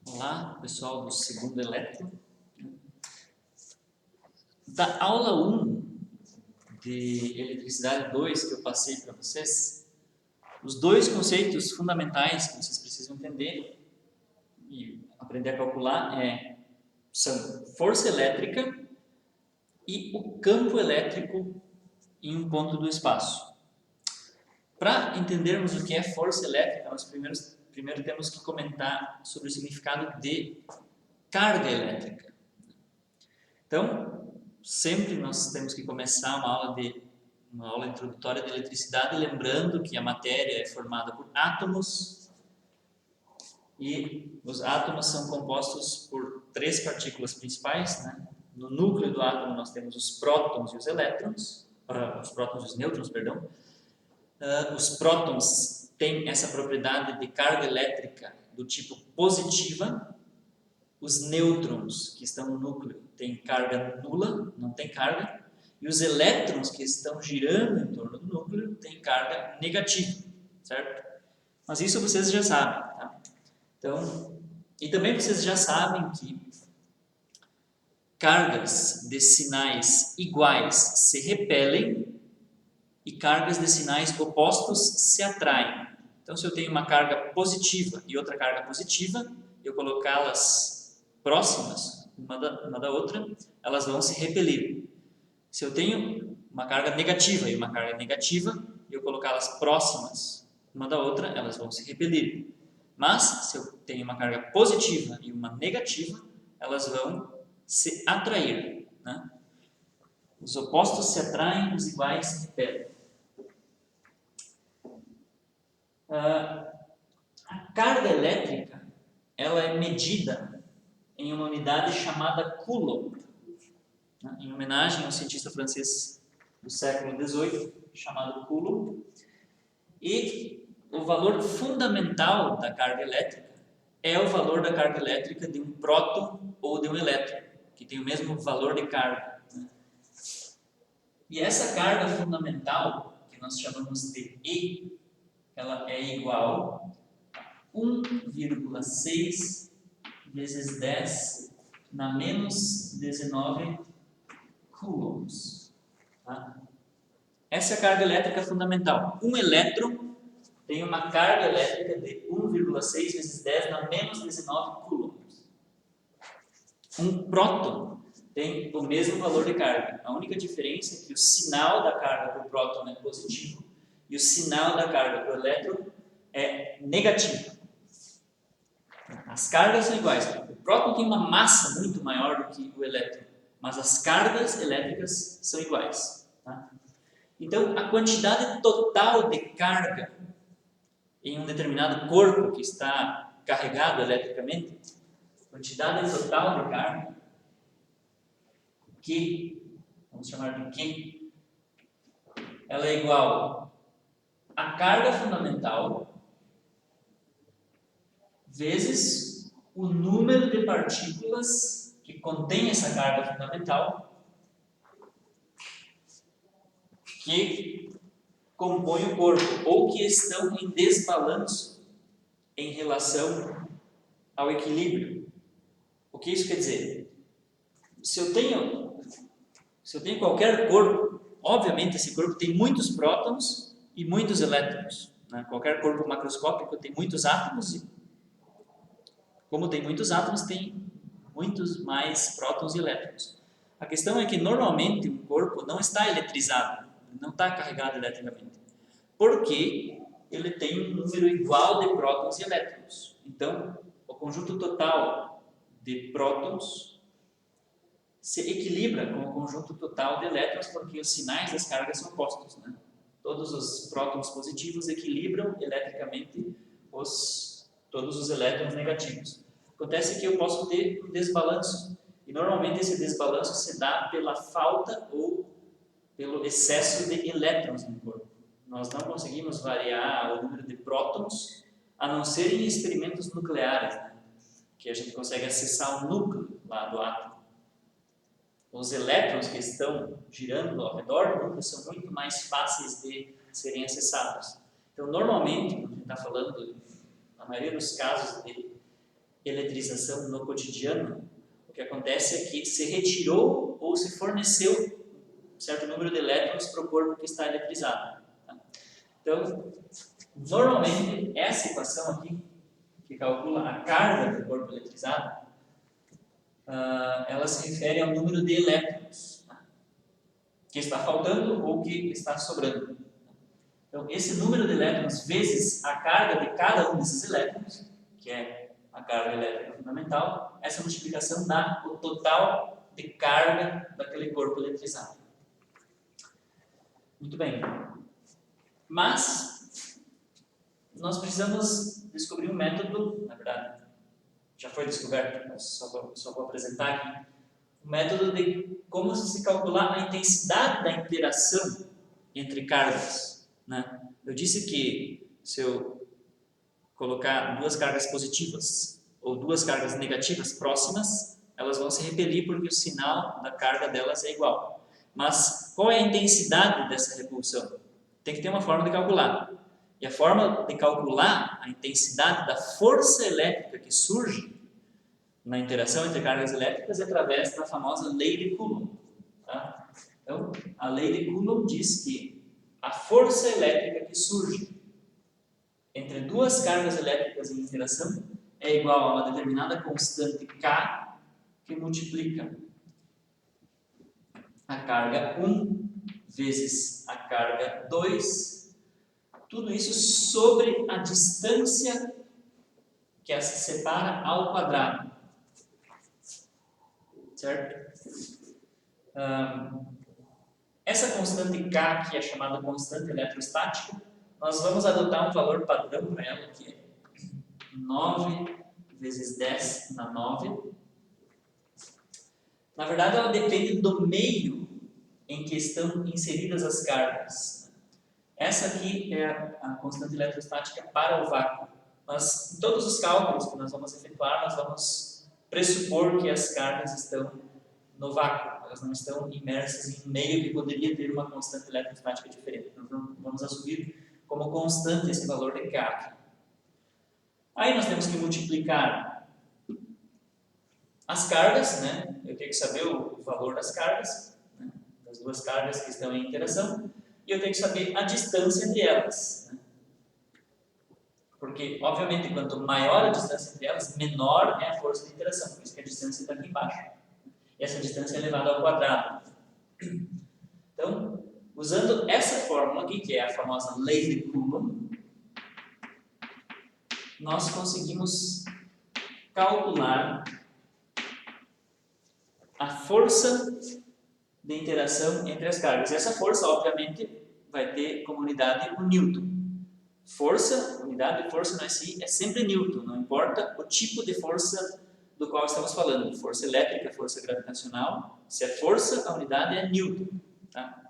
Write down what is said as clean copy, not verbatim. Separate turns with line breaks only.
Olá, pessoal do segundo eletro. Da aula 1 de eletricidade 2 que eu passei para vocês, os dois conceitos fundamentais que vocês precisam entender e aprender a calcular são força elétrica e o campo elétrico em um ponto do espaço. Para entendermos o que é força elétrica, nós primeiro temos que comentar sobre o significado de carga elétrica. Então, sempre nós temos que começar uma aula introdutória de eletricidade, lembrando que a matéria é formada por átomos e os átomos são compostos por três partículas principais, né? No núcleo do átomo nós temos os prótons e os elétrons, os prótons e os nêutrons, perdão. Os prótons têm essa propriedade de carga elétrica do tipo positiva. Os nêutrons que estão no núcleo têm carga nula, não tem carga, e os elétrons que estão girando em torno do núcleo têm carga negativa, certo? Mas isso vocês já sabem, tá? Então, e também vocês já sabem que cargas de sinais iguais se repelem e cargas de sinais opostos se atraem. Então, se eu tenho uma carga positiva e outra carga positiva, eu colocá-las próximas uma da outra, elas vão se repelir. Se eu tenho uma carga negativa e uma carga negativa, e eu colocá-las próximas uma da outra, elas vão se repelir. Mas, se eu tenho uma carga positiva e uma negativa, elas vão se atrair, né? Os opostos se atraem, os iguais se repelem. A carga elétrica, ela é medida em uma unidade chamada Coulomb, né? Em homenagem ao cientista francês do século XVIII, chamado Coulomb. E o valor fundamental da carga elétrica é o valor da carga elétrica de um próton ou de um elétron, que tem o mesmo valor de carga, né? E essa carga fundamental, que nós chamamos de E, ela é igual a 1,6 vezes 10 na menos 19 coulombs. Tá? Essa é a carga elétrica fundamental. Um elétron tem uma carga elétrica de 1,6 vezes 10 na menos 19 coulombs. Um próton tem o mesmo valor de carga. A única diferença é que o sinal da carga para o próton é positivo e o sinal da carga para o elétron é negativo. As cargas são iguais. O próton tem uma massa muito maior do que o elétron, mas as cargas elétricas são iguais. Tá? Então, a quantidade total de carga em um determinado corpo que está carregado eletricamente, quantidade total de carga, Q, vamos chamar de Q, ela é igual a carga fundamental vezes o número de partículas que contém essa carga fundamental que compõem o corpo ou que estão em desbalanço em relação ao equilíbrio. O que isso quer dizer? Se eu tenho qualquer corpo, obviamente esse corpo tem muitos prótons e muitos elétrons, né? Qualquer corpo macroscópico tem muitos átomos e, como tem muitos átomos, tem muitos mais prótons e elétrons. A questão é que normalmente um corpo não está eletrizado, não está carregado eletricamente, porque ele tem um número igual de prótons e elétrons. Então, o conjunto total de prótons se equilibra com o conjunto total de elétrons, porque os sinais das cargas são opostos, né? Todos os prótons positivos equilibram eletricamente todos os elétrons negativos. Acontece que eu posso ter um desbalanço, e normalmente esse desbalanço se dá pela falta ou pelo excesso de elétrons no corpo. Nós não conseguimos variar o número de prótons, a não ser em experimentos nucleares, né? Que a gente consegue acessar o núcleo lá do átomo. Os elétrons que estão girando ao redor do núcleo são muito mais fáceis de serem acessados. Então, normalmente, quando a gente está falando, na maioria dos casos de eletrização no cotidiano, o que acontece é que se retirou ou se forneceu um certo número de elétrons para o corpo que está eletrizado. Tá? Então, normalmente, essa equação aqui, que calcula a carga do corpo eletrizado, ela se refere ao número de elétrons, tá? Que está faltando ou que está sobrando. Então, esse número de elétrons vezes a carga de cada um desses elétrons, que é a carga elétrica fundamental, essa multiplicação dá o total de carga daquele corpo eletrizado. Muito bem. Mas, nós precisamos descobrir um método, na verdade, já foi descoberto, mas só vou apresentar aqui, um método de como se calcular a intensidade da interação entre cargas, né? Eu disse que se eu colocar duas cargas positivas ou duas cargas negativas próximas, elas vão se repelir porque o sinal da carga delas é igual. Mas qual é a intensidade dessa repulsão? Tem que ter uma forma de calcular. E a forma de calcular a intensidade da força elétrica que surge na interação entre cargas elétricas é através da famosa lei de Coulomb. Tá? Então, a lei de Coulomb diz que a força elétrica que surge entre duas cargas elétricas em interação é igual a uma determinada constante K que multiplica a carga 1 vezes a carga 2, tudo isso sobre a distância que as separa ao quadrado. Certo? Essa constante K, que é chamada constante eletrostática, nós vamos adotar um valor padrão para ela, que é 9 vezes 10 na 9. Na verdade, ela depende do meio em que estão inseridas as cargas. Essa aqui é a constante eletrostática para o vácuo. Mas em todos os cálculos que nós vamos efetuar, nós vamos pressupor que as cargas estão no vácuo. Elas não estão imersas em um meio que poderia ter uma constante eletrostática diferente. Nós vamos assumir como constante esse valor de K. Aí nós temos que multiplicar as cargas, né? Eu tenho que saber o valor das cargas, né? Das duas cargas que estão em interação, e eu tenho que saber a distância entre elas, né? Porque, obviamente, quanto maior a distância entre elas, menor é a força de interação, por isso que a distância está aqui embaixo. E essa distância é elevada ao quadrado. Então, usando essa fórmula aqui, que é a famosa lei de Coulomb, nós conseguimos calcular a força de interação entre as cargas. E essa força, obviamente, vai ter como unidade o Newton. Força, unidade de força no SI é sempre Newton, não importa o tipo de força do qual estamos falando. Força elétrica, força gravitacional. Se é força, a unidade é Newton. Tá?